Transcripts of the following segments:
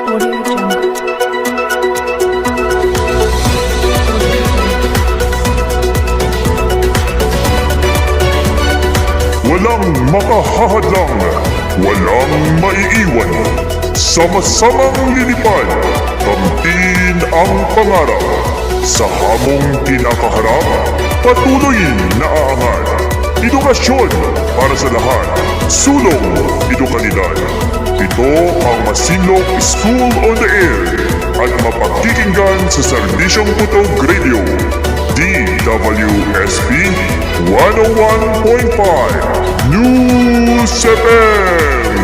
Audio Jungle. Walang makahahadlang, walang maiiwan. Sama-samang lilipad, kamtin ang pangarap. Sa hamong kinakaharap, patuloy na aangat. Edukasyon para sa lahat, sulong edukalidad. Ito ang Masinlok School on the Air at mapakikinggan sa Serbisyong Putog Radio, DWSP 101.5 News FM.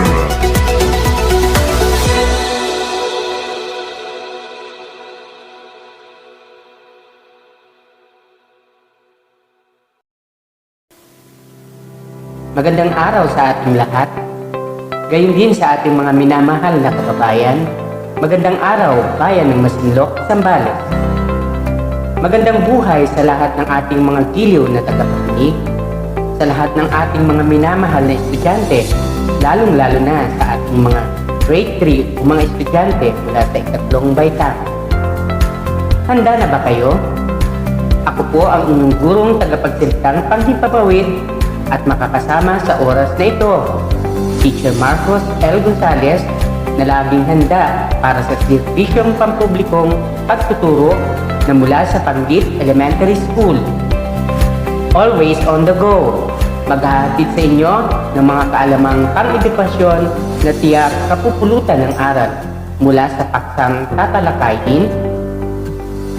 Magandang araw sa ating lahat. Gayon din sa ating mga minamahal na kababayan. Magandang araw, bayan ng Masinlok, Zambales. Magandang buhay sa lahat ng ating mga giliw na tagapakinig, sa lahat ng ating mga minamahal na estudyante, lalong-lalo na sa ating mga grade 3 o mga estudyante mula sa ikatlong baitang. Handa na ba kayo? Ako po ang inyong gurong tagapagsiltang panghimpapawid at makakasama sa oras na ito, Teacher Marcos L. Gonzalez, na laging handa para sa serbisyong pampublikong pagtuturo na mula sa Panggit Elementary School. Always on the go, maghahatid sa inyo ng mga kaalamang pang-edukasyon na tiyak kapupulutan ng aral mula sa paksang tatalakayin,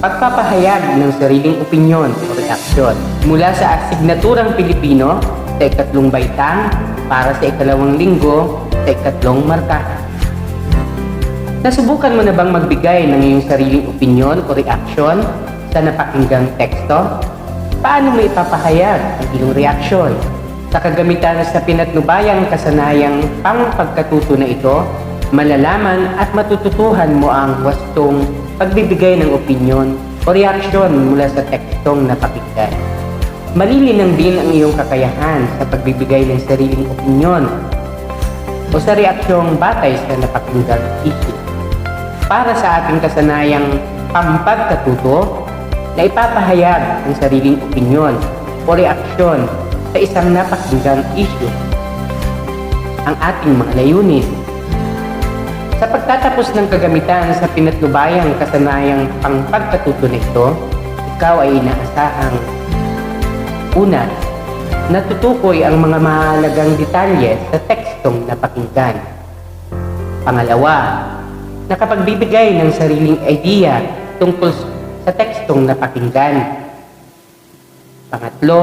pagpapahayag ng sariling opinyon o reaksyon mula sa asignaturang Pilipino sa ikatlong baitang para sa ikalawang linggo sa ikatlong markahan. Nasubukan mo na bang magbigay ng iyong sariling opinyon o reaksyon sa napakinggang teksto? Paano mo ipapahayag ang iyong reaksyon? Sa kagamitan sa pinatnubayang kasanayang pangpagkatuto na ito, malalaman at matututuhan mo ang wastong pagbibigay ng opinyon o reaksyon mula sa tekstong napakinggan. Malilinang din ang iyong kakayahan sa pagbibigay ng sariling opinyon o sa reaksyong batay sa napakinggang issue. Para sa ating kasanayang pampagkatuto na ipapahayag ang sariling opinyon o reaksyon sa isang napakinggang issue, ang ating mga layunin. Sa pagtatapos ng kagamitan sa pinatnubayang kasanayang pangpagkatuto na ito, ikaw ay inaasahang una, natutukoy ang mga mahalagang detalye sa tekstong napakinggan. Pangalawa, nakapagbibigay ng sariling idea tungkol sa tekstong napakinggan. Pangatlo,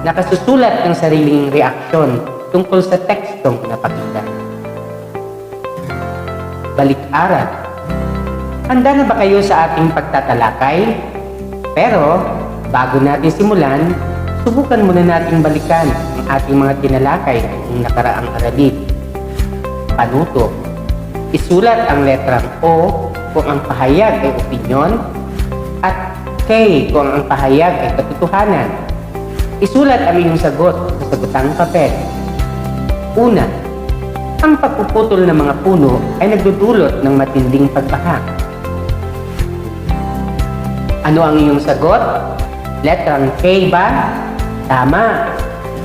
nakasusulat ng sariling reaksyon tungkol sa tekstong napakinggan. Balik-aral. Handa na ba kayo sa ating pagtatalakay? Pero, bago natin simulan, subukan muna nating balikan ang ating mga tinalakay ng nakaraang aralin. Panuto. Isulat ang letrang O kung ang pahayag ay opinyon at K kung ang pahayag ay katotohanan. Isulat ang iyong sagot sa sagutang papel. Una, ang pagpuputol ng mga puno ay nagdudulot ng matinding pagbaha. Ano ang iyong sagot? Letrang K ba? Tama.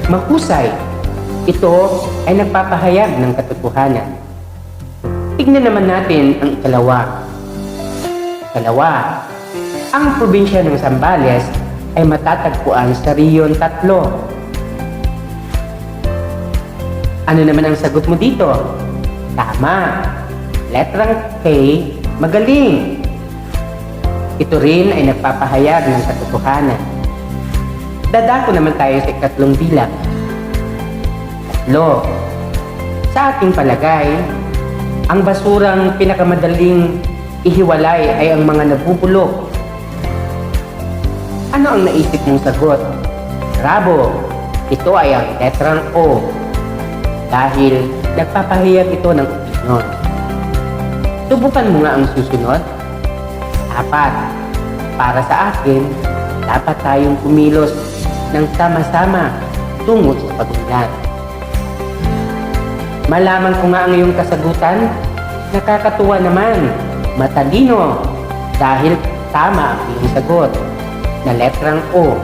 Mahusay. Ito ay nagpapahayag ng katotohanan. Tignan naman natin ang ikalawa. Ikalawa, ang probinsya ng Zambales ay matatagpuan sa Rehiyon 3. Ano naman ang sagot mo dito? Tama. Letrang K, magaling. Ito rin ay nagpapahayag ng katotohanan. Dadako naman tayo sa ikatlong bilang. 3. Sa ating palagay, ang basurang pinakamadaling ihiwalay ay ang mga nabubulok. Ano ang naisip mong sagot? Bravo! Ito ay ang letrang O. Dahil nagpapahayag ito ng opinyon. Subukan mo nga ang susunod. 4. Para sa akin, dapat tayong kumilos ng sama-sama tungo sa pag-unlad. Malaman ko nga ang iyong kasagutan. Nakakatuwa naman, matalino, dahil tama ang iyong sagot, na letrang O,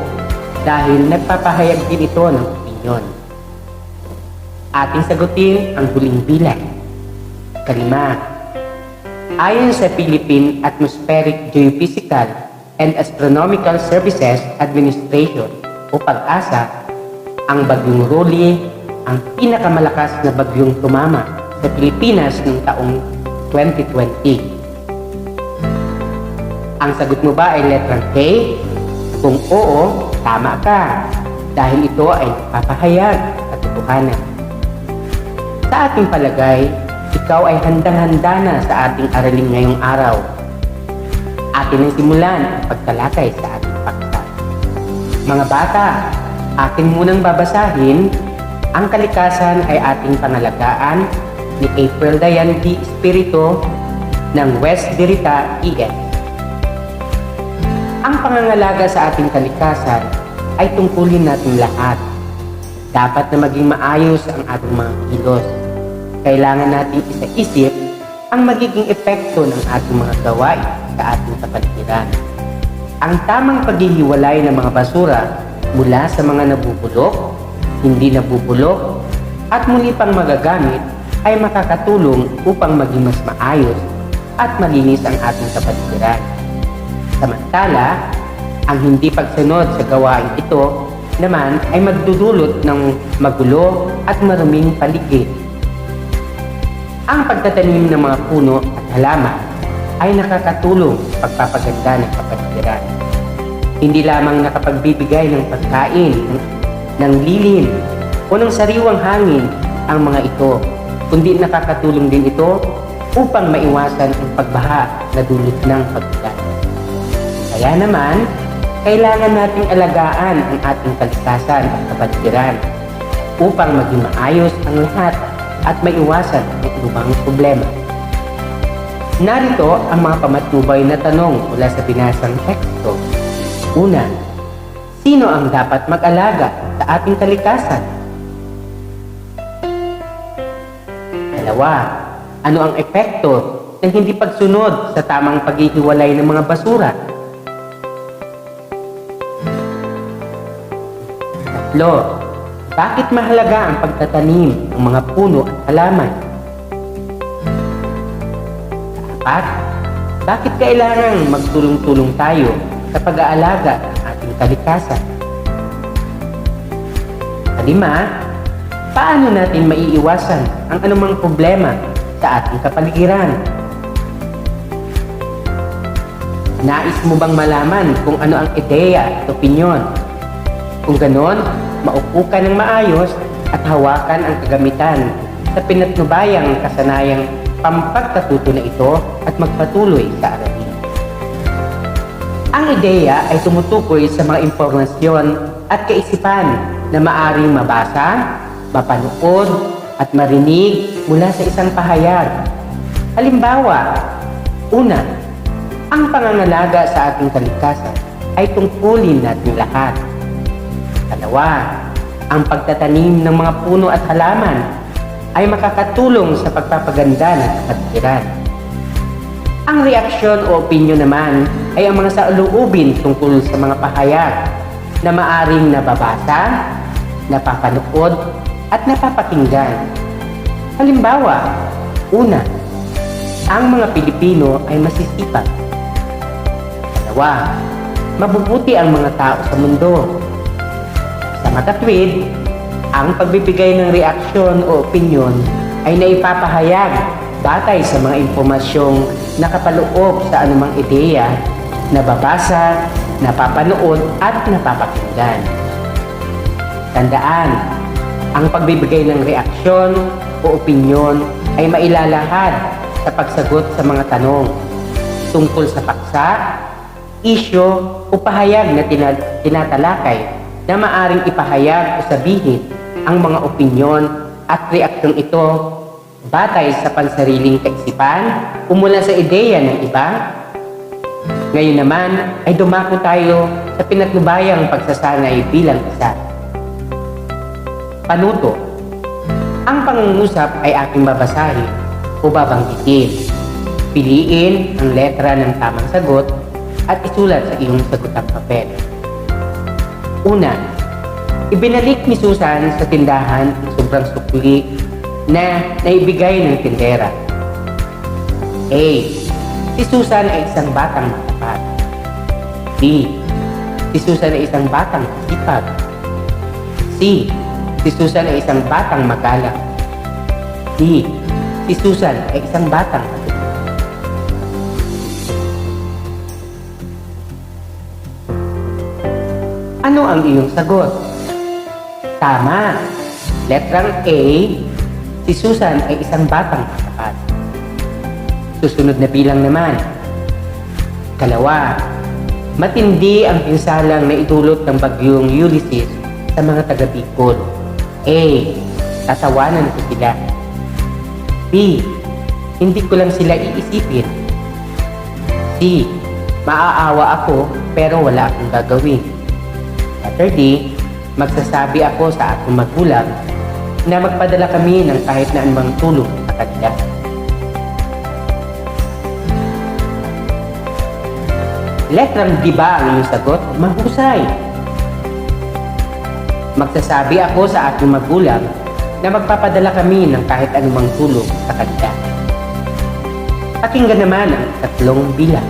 dahil nagpapahayag din ito ng opinyon. Ating sagutin ang huling bilang. 5. Ayon sa Philippine Atmospheric Geophysical and Astronomical Services Administration o PAGASA, ang bagyong Rolly ang pinakamalakas na bagyong tumama sa Pilipinas noong taong 2020. Ang sagot mo ba ay letrang K? Kung oo, tama ka, dahil ito ay nagpapahayag sa katotohanan. Sa ating palagay, ikaw ay handang-handa na sa ating aralin ngayong araw. Atin ang simulan ang pagtalakay sa ating paksa. Mga bata, atin munang babasahin, ang kalikasan ay ating pangalagaan ni April Dayan D. Espiritu ng West Dirita ES. Ang pangangalaga sa ating kalikasan ay tungkulin natin lahat. Dapat na maging maayos ang ating mga kilos. Kailangan natin isa-isip ang magiging epekto ng ating mga gawain sa ating kapaligiran. Ang tamang paghihiwalay ng mga basura mula sa mga nabubulok, hindi nabubulok, at muli pang magagamit ay makakatulong upang maging mas maayos at malinis ang ating kapaligiran. Samantala, ang hindi pagsunod sa gawain ito naman ay magdudulot ng magulo at maruming paligid. Ang pagtatanim ng mga puno at halaman ay nakakatulong sa pagpapaganda ng kapaligiran. Hindi lamang nakapagbibigay ng pagkain, ng lilim, o ng sariwang hangin ang mga ito, kundi nakakatulong din ito upang maiwasan ang pagbaha na dulot ng pagbigat. Kaya naman, kailangan nating alagaan ang ating kalikasan at kapaligiran upang maging maayos ang lahat at maiwasan ang ibang problema. Narito ang mga pamatnubay na tanong mula sa binasang teksto. Una, sino ang dapat mag-alaga sa ating kalikasan? Dalawa, ano ang epekto ng hindi pagsunod sa tamang paghihiwalay ng mga basura? Tatlo, bakit mahalaga ang pagtatanim ng mga puno at halaman? 4. Bakit kailangang magtulong-tulong tayo sa pag-aalaga ng ating kalikasan? 5. Paano natin maiiwasan ang anumang problema sa ating kapaligiran? Nais mo bang malaman kung ano ang ideya at opinyon? Kung ganon, maupo ka ng maayos at hawakan ang kagamitan sa pinatnubayang kasanayang pampagkatuto na ito at magpatuloy sa aralin. Ang ideya ay tumutukoy sa mga impormasyon at kaisipan na maaring mabasa, mapanood at marinig mula sa isang pahayag. Halimbawa, una, ang pangangalaga sa ating kalikasan ay tungkulin natin lahat. Dalawa, ang pagtatanim ng mga puno at halaman ay makakatulong sa pagpapaganda ng kapaligiran. Ang reaksyon o opinyon naman ay ang mga saloobin tungkol sa mga pahayag na maaring nababasa, napapanood at napapakinggan. Halimbawa, una, ang mga Pilipino ay masisipag. Dalawa, mabubuti ang mga tao sa mundo. Sa makatwid, ang pagbibigay ng reaksyon o opinyon ay naipapahayag batay sa mga impormasyong nakapaloob sa anumang ideya, nababasa, napapanood at napapakinggan. Tandaan, ang pagbibigay ng reaksyon o opinyon ay mailalahad sa pagsagot sa mga tanong tungkol sa paksa, isyo o pahayag na tinatalakay na maaring ipahayag o sabihin ang mga opinyon at reaksyon ito batay sa pansariling kaisipan o mula sa ideya ng iba. Ngayon naman ay dumako tayo sa pinatnubayang pagsasanay bilang isa. Panuto. Ang pangungusap ay aking babasahin o babanggitin. Piliin ang letra ng tamang sagot at isulat sa iyong sagutang papel. Una, ibinalik ni Susan sa tindahan ang sobrang sukli na naibigay ng tindera. A. Si Susan ay isang batang matapat. B. Si Susan ay isang batang sipag. C. Si Susan ay isang batang magalang. D. Si Susan ay isang batang matulog. Ano ang iyong sagot? Tama! Letrang A, si Susan ay isang batang matapat. Susunod na bilang naman. Kalawa, matindi ang pinsalang na idulot ng bagyong Ulysses sa mga taga-Bicol. A. Tatawanan ko sila. B. Hindi ko lang sila iisipin. C. Maaawa ako pero wala akong gagawin. Letter D. Magsasabi ako sa aking magulang na magpadala kami ng kahit na anumang tulong sa kanila. Letrang D ba ang iyong sagot? Mahusay! Magsasabi ako sa aking magulang na magpapadala kami ng kahit anumang tulong sa kanila. Pakinggan naman ang tatlong bilang.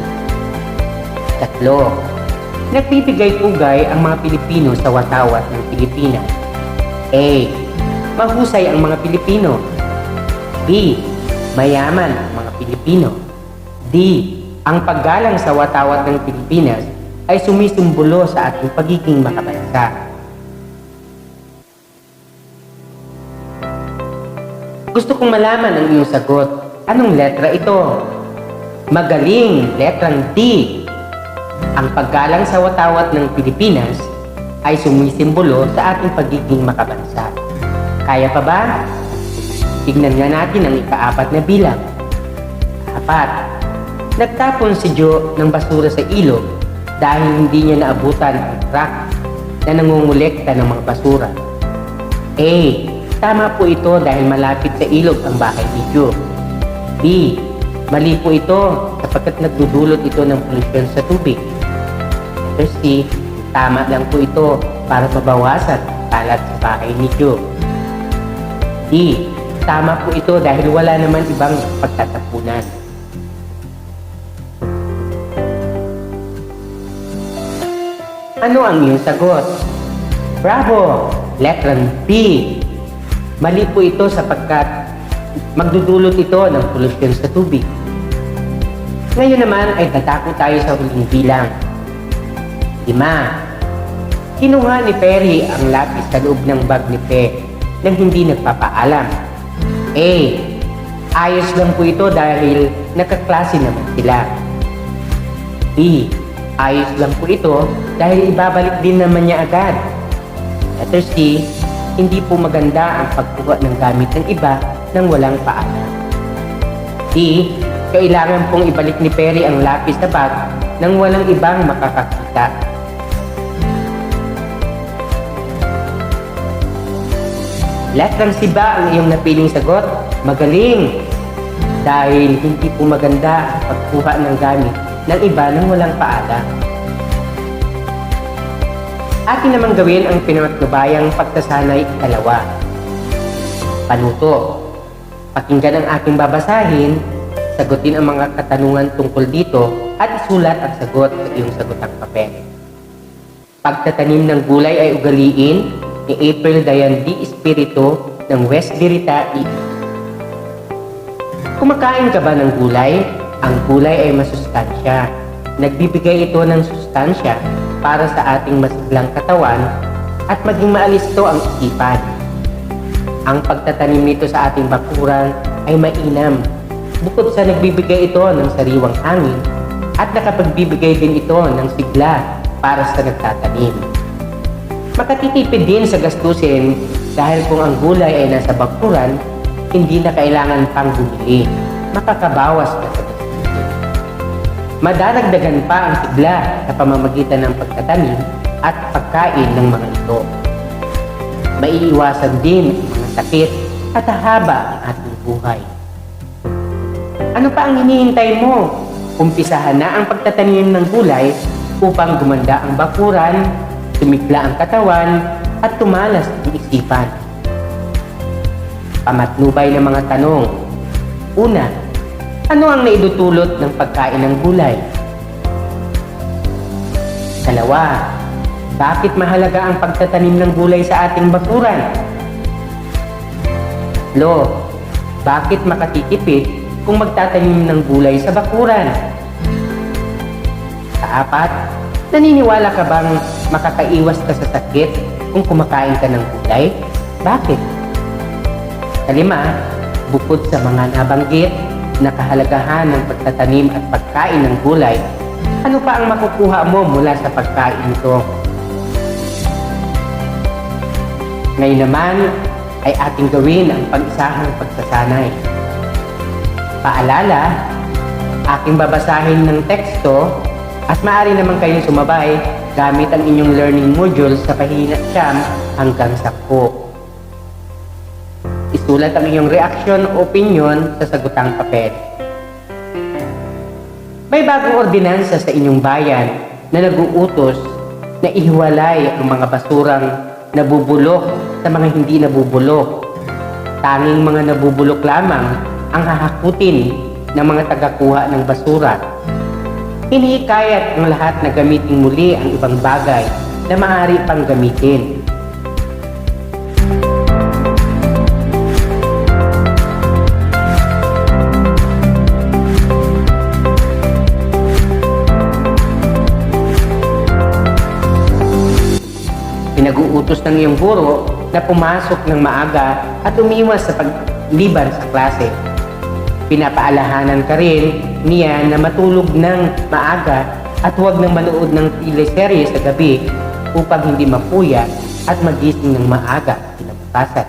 3. Nagbibigay pugay ang mga Pilipino sa watawat ng Pilipinas. A. Mahusay ang mga Pilipino. B. Mayaman ang mga Pilipino. D. Ang paggalang sa watawat ng Pilipinas ay sumisimbolo sa ating pagiging makabansa. Gusto kong malaman ang iyong sagot. Anong letra ito? Magaling! Letrang D. Ang paggalang sa watawat ng Pilipinas ay sumisimbolo sa ating pagiging makabansa. Kaya pa ba? Tignan nga natin ang ika-4 na bilang. 4. Nagtapon si Joe ng basura sa ilog dahil hindi niya naabutan ang truck na nangungulekta ng mga basura. A. Tama po ito dahil malapit sa ilog ang bahay ni Joe. B. Mali po ito sapagkat nagdudulot ito ng polusyon sa tubig. Letter C. Tama lang po ito para mabawasan ang kalat sa bahay ni Joe. D. Tama po ito dahil wala naman ibang pagtatapunan. Ano ang iyong sagot? Bravo! Letrang B. Mali po ito sapagkat magdudulot ito ng polusyon sa tubig. Ngayon naman ay tatako tayo sa huling bilang. 5. Kinuha ni Perry ang lapis sa loob ng bag ni Pe nang hindi nagpapaalam. A. Ayos lang po ito dahil nakaklase naman sila. B. Ayos lang po ito dahil ibabalik din naman niya agad. Letter C. Hindi po maganda ang pagkuha ng gamit ng iba nang walang paalam. D. Kailangan pong ibalik ni Perry ang lapis sa bag nang walang ibang makakakita. Letrang C ba ang iyong napiling sagot? Magaling! Dahil hindi po maganda ang pagkuha ng gamit ng iba nang walang paalam. Atin naman gawin ang pinatnubayang pagsasanay 2. Panuto. Pakinggan ang aking babasahin, sagutin ang mga katanungan tungkol dito at isulat ang sagot sa iyong sagutang papel. Pagtatanim ng gulay ay ugaliin ni April Dayan D. Espiritu ng West Birita, Kumakain ka ba ng gulay? Ang gulay ay masustansya. Nagbibigay ito ng sustansya para sa ating masiglang katawan at maging maalis ito ang isipan. Ang pagtatanim nito sa ating bakuran ay mainam. Bukod sa nagbibigay ito ng sariwang hangin at nakapagbibigay din ito ng sigla para sa nagtatanim. Makatitipid din sa gastusin dahil kung ang gulay ay nasa bakuran, hindi na kailangan pang bumili. Makakabawas ka sa gastusin. Madaragdagan pa ang sigla sa pamamagitan ng pagtatanim at pagkain ng mga ito. Maiiwasan din ang mga sakit at hahaba ang ating buhay. Ano pa ang hinihintay mo? Umpisahan na ang pagtatanim ng gulay upang gumanda ang bakuran, tumigla ang katawan, at tumalas ang isipan. Pamatnubay ng mga tanong. Una, ano ang naidudulot ng pagkain ng gulay? Dalawa, bakit mahalaga ang pagtatanim ng gulay sa ating bakuran? Tatlo, bakit makatitipid kung magtatanim ng gulay sa bakuran? Kaapat, naniniwala ka bang makakaiwas ka sa sakit kung kumakain ka ng gulay? Bakit? Kalima, bukod sa mga nabanggit na kahalagahan ng pagtatanim at pagkain ng gulay, ano pa ang makukuha mo mula sa pagkain ito? Ngayon naman ay ating gawin ang pag-isahang pagsasanay. Paalala, aking babasahin ng teksto at maaari naman kayong sumabay gamit ang inyong learning module sa pahina 9 hanggang 10. Isulat ang iyong reaksyon o opinyon sa sagutang papel. May bagong ordinansa sa inyong bayan na nag-uutos na ihiwalay ang mga basurang nabubulok sa mga hindi nabubulok. Tanging mga nabubulok lamang ang hahakutin ng mga tagakuha ng basura. Hinihikayat ang lahat na gamitin muli ang ibang bagay na maaari pang gamitin. Pinag-uutos ng iyong guro na pumasok ng maaga at umiwas sa pagliban sa klase. Pinapaalahanan ka rin niya na matulog ng maaga at huwag nang manood ng teleserye sa gabi upang hindi mapuya at magising ng maaga kinabukasan.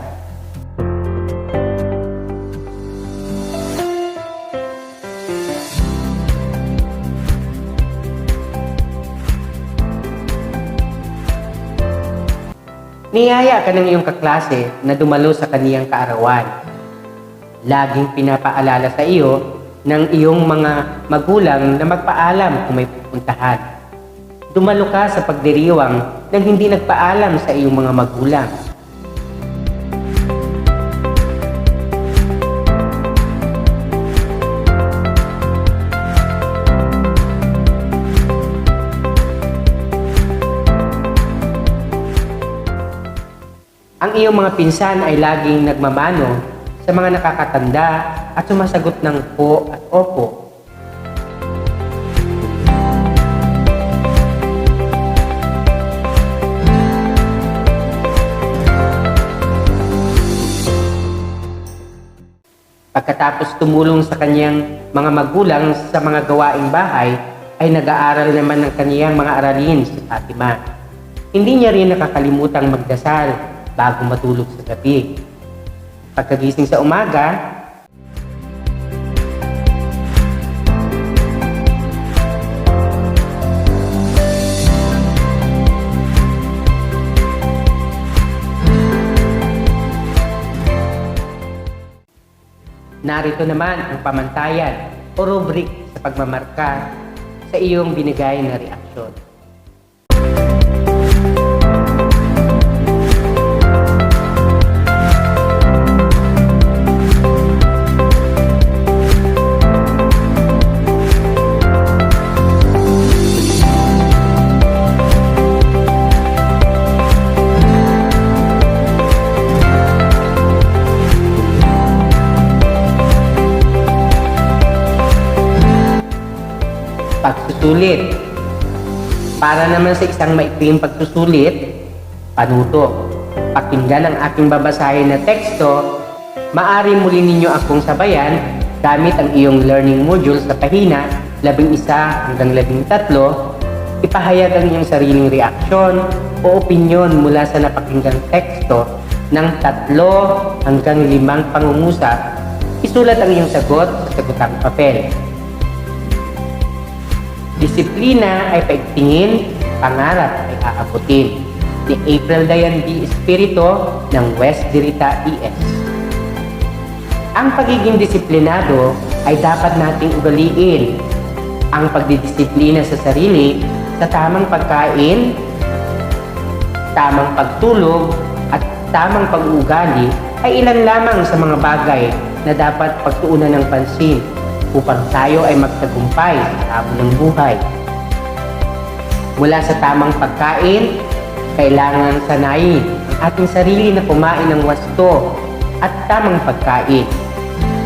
Niyaya ka ng iyong kaklase na dumalo sa kaniyang kaarawan. Laging pinapaalala sa iyo ng iyong mga magulang na magpaalam kung may pupuntahan. Dumalo ka sa pagdiriwang nang hindi nagpaalam sa iyong mga magulang. Ang iyong mga pinsan ay laging nagmamano sa mga nakakatanda at sumasagot ng po at opo. Pagkatapos tumulong sa kanyang mga magulang sa mga gawaing bahay, ay nag-aaral naman ng kaniyang mga aralin si Fatima. Hindi niya rin nakakalimutang magdasal bago matulog sa gabi. Pagkagising sa umaga, narito naman ang pamantayan o rubric sa pagmamarka sa iyong binigay na reaksyon. Pagsusulit. Para naman sa isang maikling pagsusulit, panuto. Pakinggan ang aking babasahin na teksto. Maaari muli ninyo akong sabayan gamit ang iyong learning module sa pahina 11 hanggang 13. Ipahayag ang iyong sariling reaksyon o opinyon mula sa napakinggang teksto ng 3 hanggang 5 pangungusap. Isulat ang iyong sagot sa sagutang papel. Disiplina ay paigtingin, pangarap ay aabutin. Ni April Dayan D. Espirito ng West Dirita ES. Ang pagiging disiplinado ay dapat nating ugaliin ang pagdidisiplina sa sarili sa tamang pagkain, tamang pagtulog, at tamang pag-uugali ay ilan lamang sa mga bagay na dapat pagtuunan ng pansin upang tayo ay magtagumpay sa hamon ng buhay. Mula sa tamang pagkain, kailangan sanayin ang ating sarili na kumain ng wasto at tamang pagkain.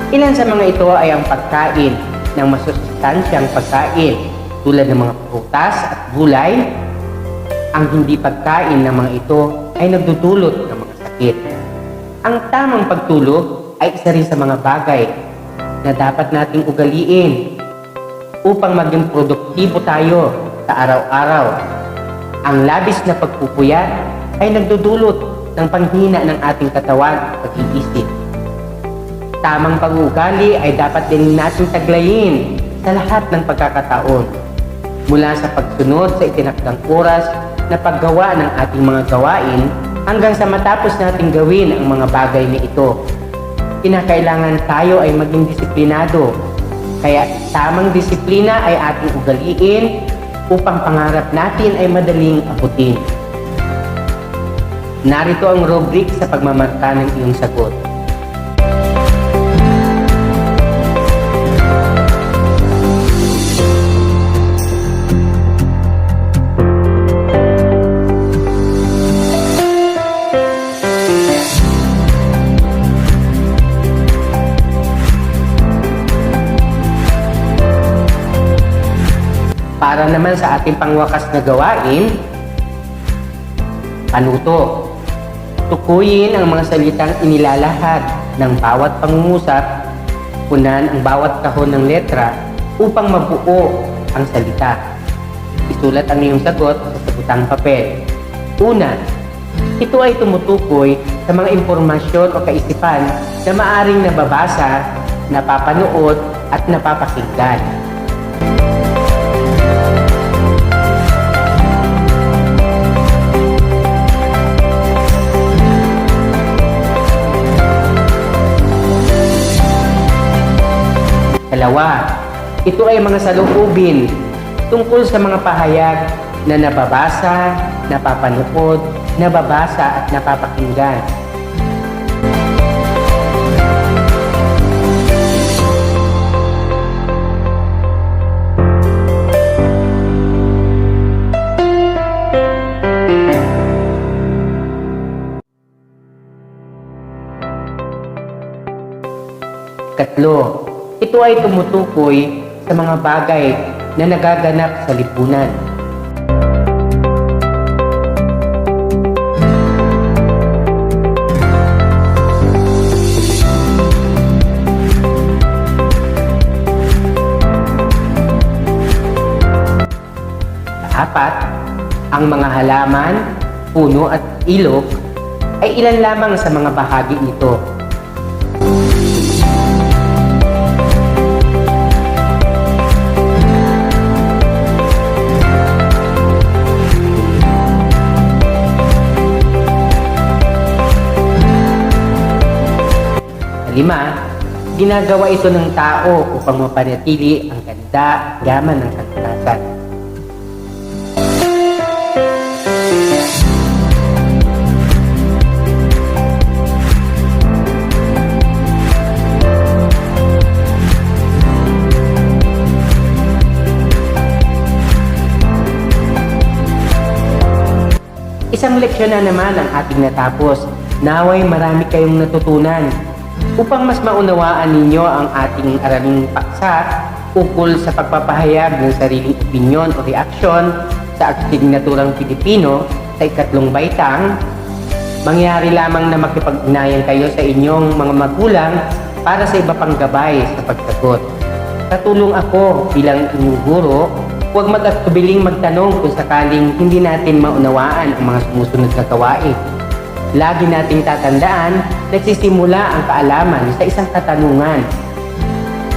Ilan sa mga ito ay ang pagkain ng masustansyang pagkain tulad ng mga prutas at gulay. Ang hindi pagkain ng mga ito ay nagdudulot ng mga sakit. Ang tamang pagtulog ay isa rin sa mga bagay na dapat nating ugaliin upang maging produktibo tayo sa araw-araw. Ang labis na pagpupuyat ay nagdudulot ng panghina ng ating katawan at pag-iisip. Tamang pag-uugali ay dapat din natin taglayin sa lahat ng pagkakataon, mula sa pagsunod sa itinakdang oras na paggawa ng ating mga gawain hanggang sa matapos nating gawin ang mga bagay na ito. Kinakailangan tayo ay maging disiplinado, kaya tamang disiplina ay ating ugaliin upang pangarap natin ay madaling abutin. Narito ang rubric sa pagmamarka ng iyong sagot. Para naman sa ating pangwakas na gawain, panuto. Tukuyin ang mga salitang inilalahad ng bawat pangungusap, punan ang bawat kahon ng letra upang mabuo ang salita. Isulat ang iyong sagot sa sabutang papel. Una, ito ay tumutukoy sa mga impormasyon o kaisipan na maaring nababasa, napapanood at napapakinggan. Dalawa, ito ay mga saloobin tungkol sa mga pahayag na nababasa, napapanood, nababasa at napapakinggan. Katlo, ito ay tumutukoy sa mga bagay na nagaganap sa lipunan. Apat, ang mga halaman, puno at ilog ay ilan lamang sa mga bahagi nito. Lima, ginagawa ito ng tao upang mapanatili ang ganda, yaman ng kalikasan. Isang leksyon na naman ang ating natapos. Naway marami kayong natutunan. Upang mas maunawaan ninyo ang ating araling paksa ukol sa pagpapahayag ng sariling opinyon o reaksyon sa asignaturang Pilipino sa ikatlong baitang, mangyari lamang na makipag-ugnayan kayo sa inyong mga magulang para sa iba pang gabay sa pagsagot. Katulong ako bilang inyong guro, huwag mag-atubiling magtanong kung sakaling hindi natin maunawaan ang mga sumusunod na gawain. Lagi nating tatandaan, nagsisimula ang kaalaman sa isang katanungan.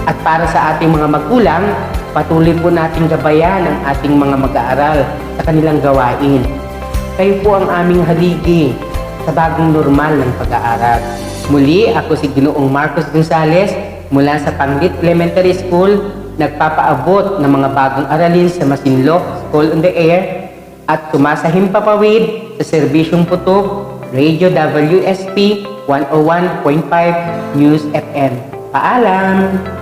At para sa ating mga magulang, patuloy po nating gabayan ang ating mga mag-aaral sa kanilang gawain. Kayo po ang aming haligi sa bagong normal ng pag-aaral. Muli, ako si Ginoong Marcos Gonzales, Mula sa Panglit Elementary School, nagpapaabot ng mga bagong aralin sa Masinloc School on the Air at sumasahimpapawid sa serbisyong putok, Radio WSP 101.5 News FM. Paalam!